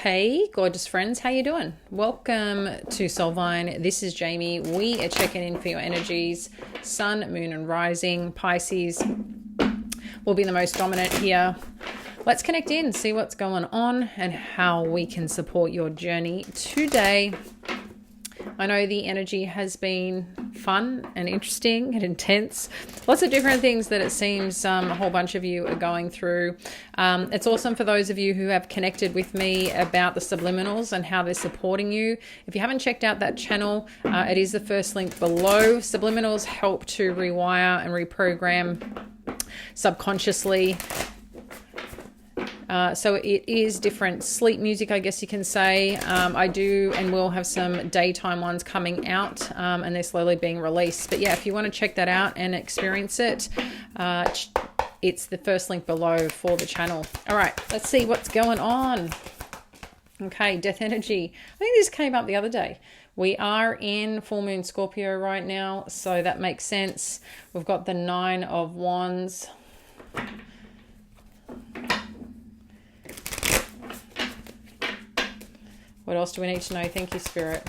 Hey, gorgeous friends, how you doing? Welcome to Soulvine. This is Jamie. We are checking in for your energies. Sun, moon, and rising. Pisces will be the most dominant here. Let's connect in, see what's going on, and how we can support your journey today. I know the energy has been fun and interesting and intense. Lots of different things that it seems a whole bunch of you are going through. It's awesome for those of you who have connected with me about the subliminals and how they're supporting you. If you haven't checked out that channel, it is the first link below. Subliminals help to rewire and reprogram subconsciously. So it is different sleep music, I guess you can say. I do and will have some daytime ones coming out, and they're slowly being released. But yeah, if you want to check that out and experience it, it's the first link below for the channel. All right, let's see what's going on. Okay, death energy. I think this came up the other day. We are in full moon Scorpio right now, so that makes sense. We've got the 9 of Wands. What else do we need to know? Thank you, Spirit.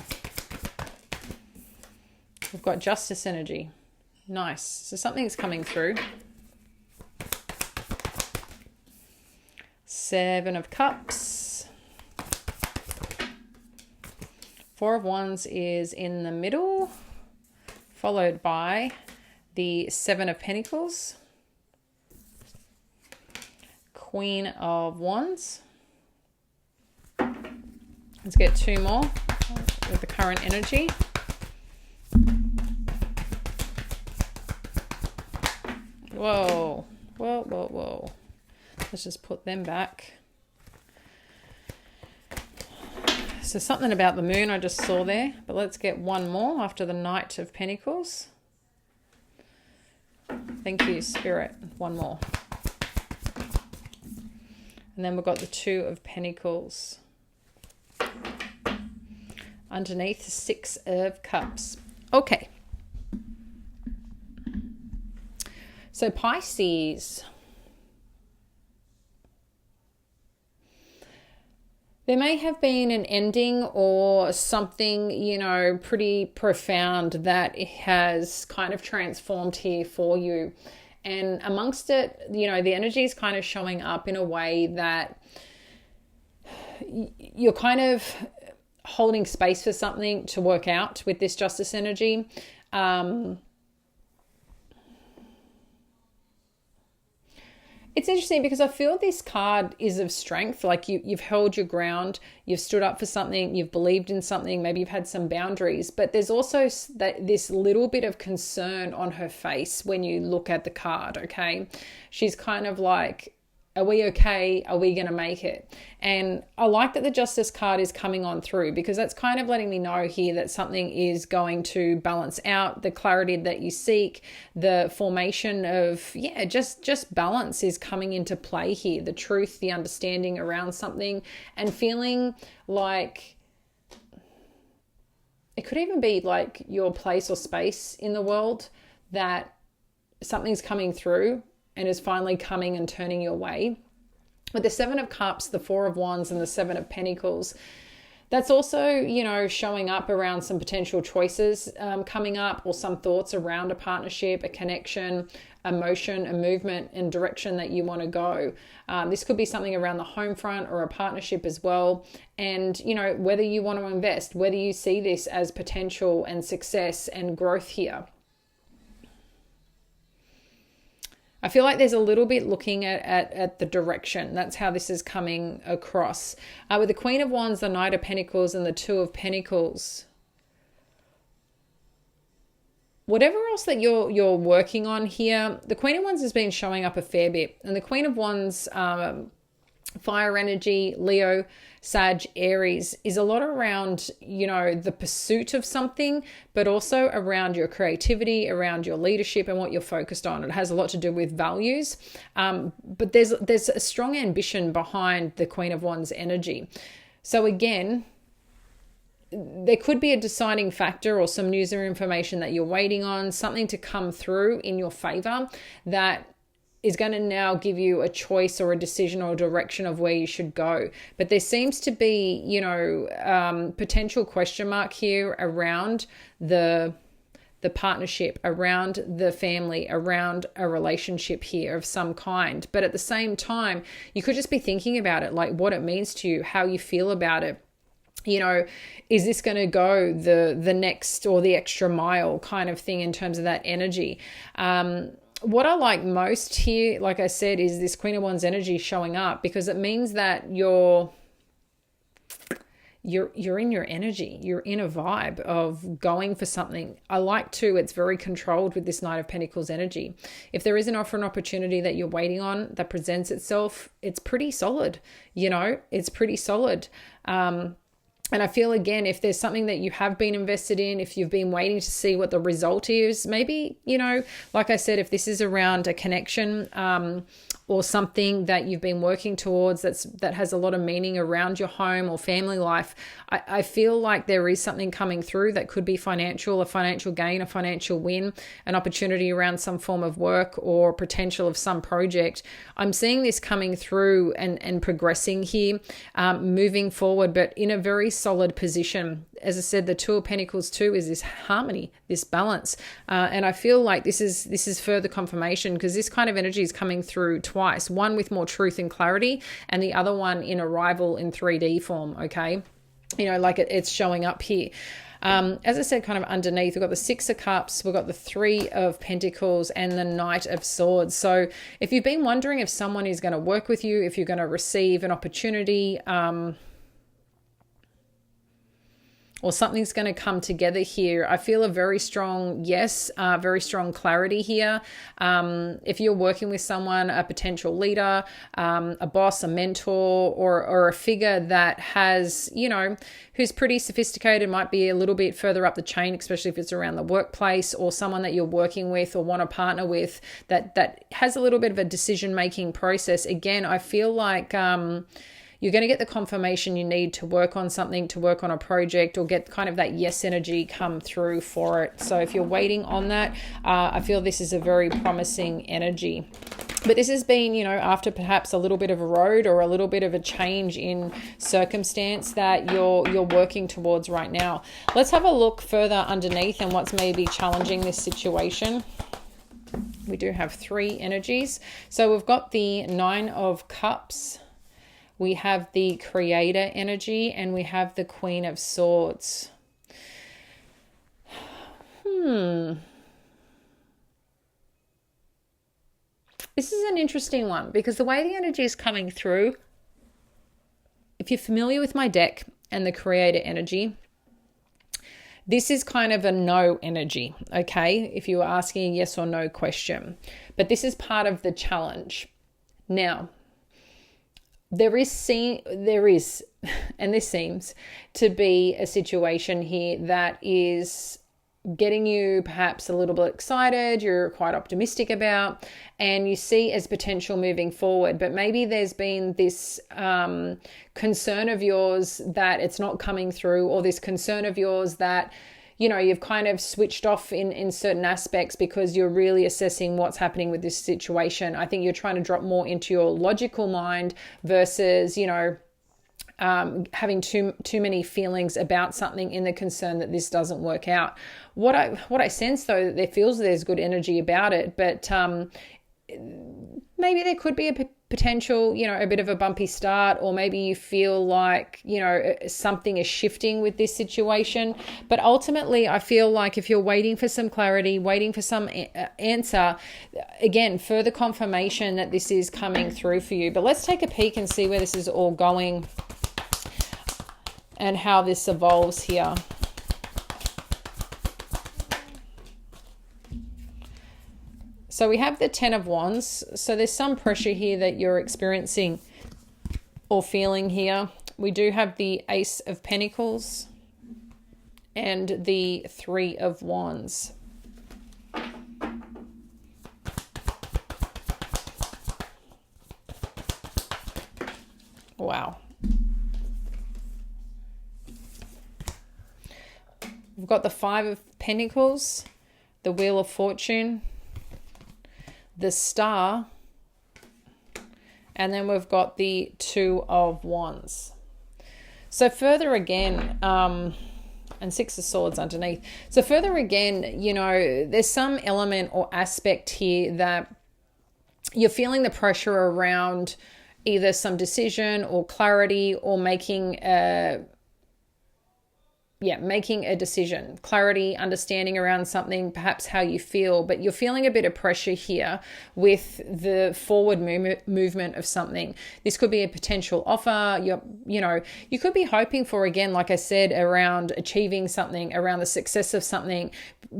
We've got justice energy. Nice. So something's coming through. 7 of Cups. 4 of Wands is in the middle, followed by the 7 of Pentacles. Queen of Wands. Let's get 2 more with the current energy. Whoa, whoa, whoa, whoa. Let's just put them back. So something about the moon I just saw there, but let's get 1 more after the Knight of Pentacles. Thank you, Spirit. 1 more. And then we've got the 2 of Pentacles. Underneath, 6 of Cups. Okay. So Pisces. There may have been an ending or something, pretty profound that has kind of transformed here for you. And amongst it, the energy is kind of showing up in a way that you're kind of holding space for something to work out with this justice energy. It's interesting because I feel this card is of strength. Like you've held your ground, you've stood up for something, you've believed in something, maybe you've had some boundaries, but there's also this little bit of concern on her face when you look at the card, okay? She's kind of like, are we okay? Are we going to make it? And I like that the Justice card is coming on through, because that's kind of letting me know here that something is going to balance out. The clarity that you seek, the formation of, just balance is coming into play here. The truth, the understanding around something, and feeling like it could even be like your place or space in the world, that something's coming through and is finally coming and turning your way. With the 7 of Cups, the 4 of Wands, and the 7 of Pentacles, that's also, showing up around some potential choices coming up, or some thoughts around a partnership, a connection, emotion, a movement and direction that you want to go. This could be something around the home front or a partnership as well. And, whether you want to invest, whether you see this as potential and success and growth here. I feel like there's a little bit looking at the direction. That's how this is coming across. With the Queen of Wands, the Knight of Pentacles, and the 2 of Pentacles. Whatever else that you're working on here, the Queen of Wands has been showing up a fair bit. And the Queen of Wands, fire energy, Leo, Sag, Aries, is a lot around, the pursuit of something, but also around your creativity, around your leadership and what you're focused on. It has a lot to do with values. But there's a strong ambition behind the Queen of Wands energy. So again, there could be a deciding factor or some news or information that you're waiting on, something to come through in your favor that is going to now give you a choice or a decision or a direction of where you should go. But there seems to be, potential question mark here around the partnership, around the family, around a relationship here of some kind. But at the same time, you could just be thinking about it, like what it means to you, how you feel about it. Is this going to go the next or the extra mile kind of thing in terms of that energy? What I like most here, like I said, is this Queen of Wands energy showing up, because it means that you're in your energy. You're in a vibe of going for something. I like too, it's very controlled with this Knight of Pentacles energy. If there is an offer and opportunity that you're waiting on that presents itself, it's pretty solid. It's pretty solid. And I feel, again, if there's something that you have been invested in, if you've been waiting to see what the result is, maybe, like I said, if this is around a connection or something that you've been working towards that has a lot of meaning around your home or family life, I feel like there is something coming through that could be financial, a financial gain, a financial win, an opportunity around some form of work or potential of some project. I'm seeing this coming through and progressing here, moving forward, but in a very solid position. As I said, the Two of Pentacles too is this harmony, this balance. And I feel like this is further confirmation, because this kind of energy is coming through twice, one with more truth and clarity and the other one in arrival in 3D form, okay? Like it's showing up here. As I said, kind of underneath, we've got the Six of Cups, we've got the Three of Pentacles and the Knight of Swords. So if you've been wondering if someone is going to work with you, if you're going to receive an opportunity, or something's going to come together here, I feel a very strong yes, very strong clarity here. If you're working with someone, a potential leader, a boss, a mentor, or a figure that has, who's pretty sophisticated, might be a little bit further up the chain, especially if it's around the workplace, or someone that you're working with or want to partner with that has a little bit of a decision-making process. Again, I feel like you're going to get the confirmation you need to work on something, to work on a project, or get kind of that yes energy come through for it. So if you're waiting on that, I feel this is a very promising energy. But this has been, after perhaps a little bit of a road or a little bit of a change in circumstance that you're working towards right now. Let's have a look further underneath and what's maybe challenging this situation. We do have three energies. So we've got the Nine of Cups. We have the Creator energy, and we have the Queen of Swords. This is an interesting one, because the way the energy is coming through, if you're familiar with my deck and the Creator energy, this is kind of a no energy, okay? If you were asking a yes or no question. But this is part of the challenge. Now, there is, and this seems to be a situation here that is getting you perhaps a little bit excited, you're quite optimistic about, and you see as potential moving forward. But maybe there's been this concern of yours that it's not coming through, or this concern of yours that you've kind of switched off in certain aspects because you're really assessing what's happening with this situation. I think you're trying to drop more into your logical mind versus, having too many feelings about something in the concern that this doesn't work out. What I sense, though, that there's good energy about it, but maybe there could be a potential, a bit of a bumpy start, or maybe you feel like, something is shifting with this situation. But ultimately, I feel like if you're waiting for some clarity, waiting for some answer, again, further confirmation that this is coming through for you. But let's take a peek and see where this is all going and how this evolves here. So we have the Ten of Wands. So there's some pressure here that you're experiencing or feeling here. We do have the Ace of Pentacles and the Three of Wands. Wow. We've got the Five of Pentacles, the Wheel of Fortune, the Star, And then we've got the Two of Wands. So further again, and Six of Swords underneath. So further again, you know, there's some element or aspect here that you're feeling the pressure around either some decision or clarity, or making a decision, clarity, understanding around something, perhaps how you feel, but you're feeling a bit of pressure here with the forward movement of something. This could be a potential offer. You could be hoping for, again, like I said, around achieving something, around the success of something,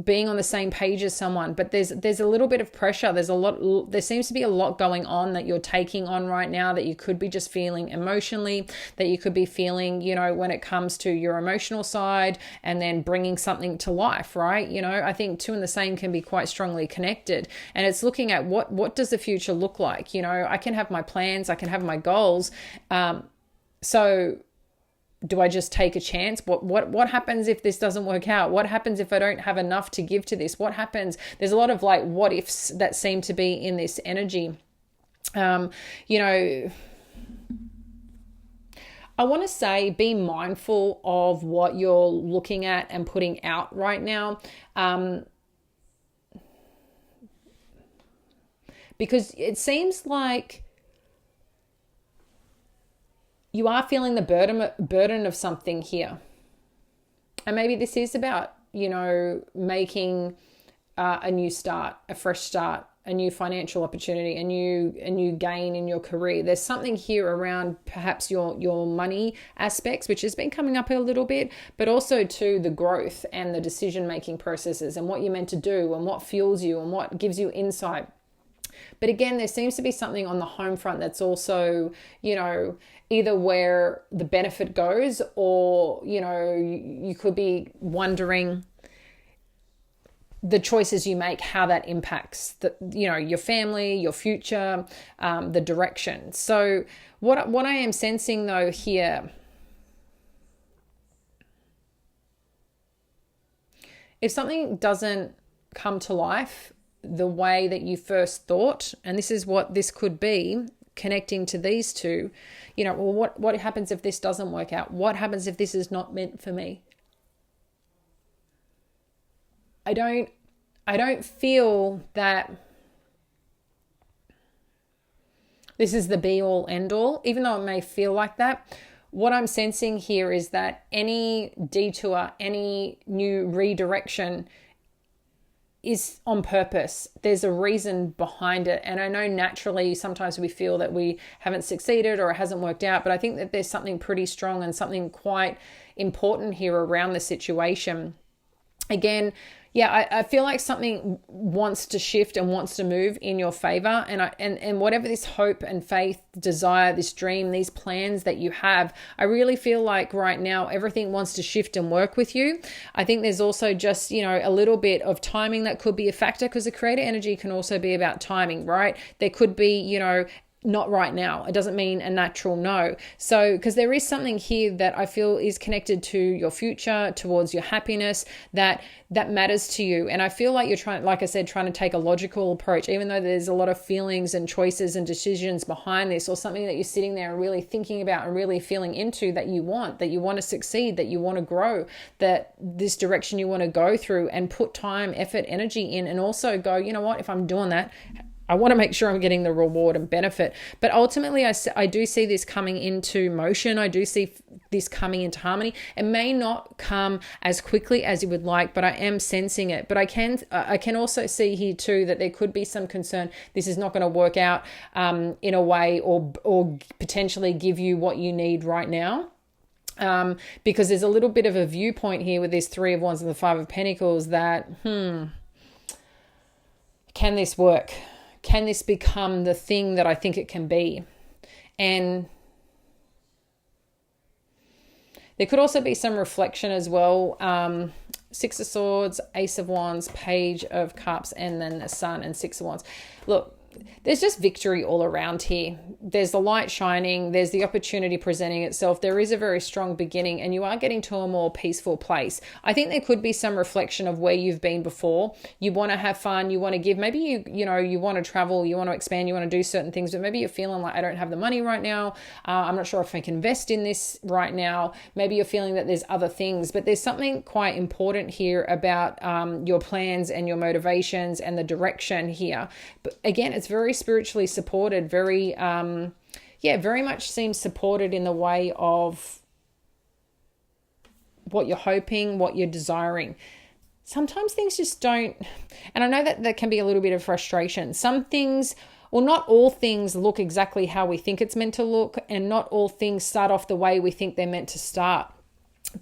being on the same page as someone, but there's a little bit of pressure. There seems to be a lot going on that you're taking on right now, that you could be just feeling emotionally, that you could be feeling, you know, when it comes to your emotional side, and then bringing something to life, right? You know, I think two and the same can be quite strongly connected, and it's looking at what does the future look like? You know, I can have my plans, I can have my goals. So do I just take a chance? What happens if this doesn't work out? What happens if I don't have enough to give to this? What happens? There's a lot of like what ifs that seem to be in this energy. You know, I want to say be mindful of what you're looking at and putting out right now. Because it seems like you are feeling the burden of something here. And maybe this is about, you know, making a new start, a fresh start, a new financial opportunity, a new gain in your career. There's something here around perhaps your money aspects, which has been coming up a little bit, but also to the growth and the decision-making processes and what you're meant to do and what fuels you and what gives you insight. But again, there seems to be something on the home front that's also, you know, either where the benefit goes, or, you know, you could be wondering the choices you make, how that impacts your family, your future, the direction. So what I am sensing though here, if something doesn't come to life the way that you first thought, and this is what this could be, connecting to these two, you know, well, what happens if this doesn't work out? What happens if this is not meant for me? I don't feel that this is the be all end all, even though it may feel like that. What I'm sensing here is that any detour, any new redirection is on purpose. There's a reason behind it. And I know naturally sometimes we feel that we haven't succeeded or it hasn't worked out, but I think that there's something pretty strong and something quite important here around the situation. Again, yeah, I feel like something wants to shift and wants to move in your favor. And whatever this hope and faith, desire, this dream, these plans that you have, I really feel like right now everything wants to shift and work with you. I think there's also just, you know, a little bit of timing that could be a factor, because the creator energy can also be about timing, right? There could be, you know, not right now. It doesn't mean a natural no. So, because there is something here that I feel is connected to your future, towards your happiness, that matters to you. And I feel like you're trying to take a logical approach, even though there's a lot of feelings and choices and decisions behind this, or something that you're sitting there and really thinking about and really feeling into, that you want to succeed, that you want to grow, that this direction you want to go through, and put time, effort, energy in, and also go, you know what, if I'm doing that, I want to make sure I'm getting the reward and benefit. But ultimately, I do see this coming into motion. I do see this coming into harmony. It may not come as quickly as you would like, but I am sensing it. But I can also see here too that there could be some concern. This is not going to work out in a way, or potentially give you what you need right now. Because there's a little bit of a viewpoint here with this Three of Wands and the Five of Pentacles that, can this work? Can this become the thing that I think it can be? And there could also be some reflection as well. Six of Swords, Ace of Wands, Page of Cups, and then the Sun and Six of Wands. Look, there's just victory all around here. There's the light shining. There's the opportunity presenting itself. There is a very strong beginning, and you are getting to a more peaceful place. I think there could be some reflection of where you've been before. You want to have fun. You want to give. Maybe you want to travel. You want to expand. You want to do certain things, but maybe you're feeling like, I don't have the money right now. I'm not sure if I can invest in this right now. Maybe you're feeling that there's other things, but there's something quite important here about your plans and your motivations and the direction here. But again, it's very spiritually supported, very much seems supported in the way of what you're hoping, what you're desiring. Sometimes things just don't, and I know that can be a little bit of frustration. Some things, well, not all things look exactly how we think it's meant to look, and not all things start off the way we think they're meant to start.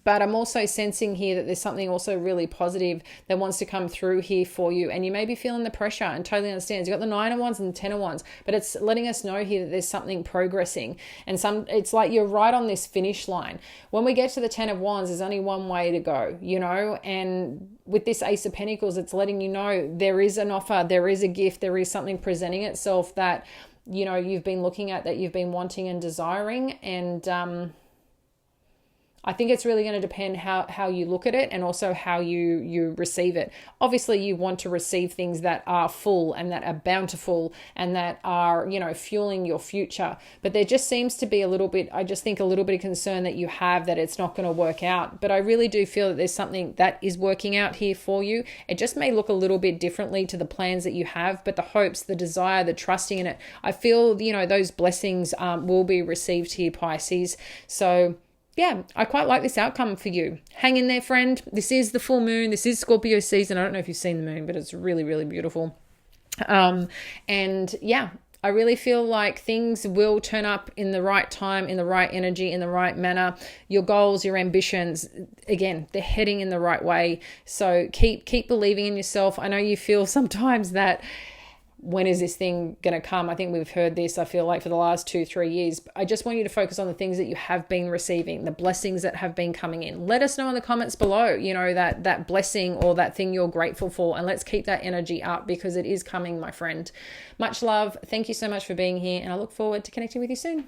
But I'm also sensing here that there's something also really positive that wants to come through here for you. And you may be feeling the pressure, and totally understand. You've got the 9 of Wands and the 10 of Wands, but it's letting us know here that there's something progressing. And it's like you're right on this finish line. When we get to the 10 of Wands, there's only one way to go, and with this Ace of Pentacles, it's letting you know there is an offer, there is a gift, there is something presenting itself that, you've been looking at, that you've been wanting and desiring. And, I think it's really going to depend how you look at it, and also how you receive it. Obviously, you want to receive things that are full and that are bountiful and that are, fueling your future. But there just seems to be a little bit of concern that you have that it's not going to work out. But I really do feel that there's something that is working out here for you. It just may look a little bit differently to the plans that you have, but the hopes, the desire, the trusting in it, I feel, those blessings will be received here, Pisces. So yeah, I quite like this outcome for you. Hang in there, friend. This is the full moon. This is Scorpio season. I don't know if you've seen the moon, but it's really, really beautiful. And yeah, I really feel like things will turn up in the right time, in the right energy, in the right manner. Your goals, your ambitions, again, they're heading in the right way. So keep believing in yourself. I know you feel sometimes that, when is this thing going to come? I think we've heard this, I feel like, for the last 2-3 years. I just want you to focus on the things that you have been receiving, the blessings that have been coming in. Let us know in the comments below, that blessing or that thing you're grateful for. And let's keep that energy up, because it is coming, my friend. Much love. Thank you so much for being here. And I look forward to connecting with you soon.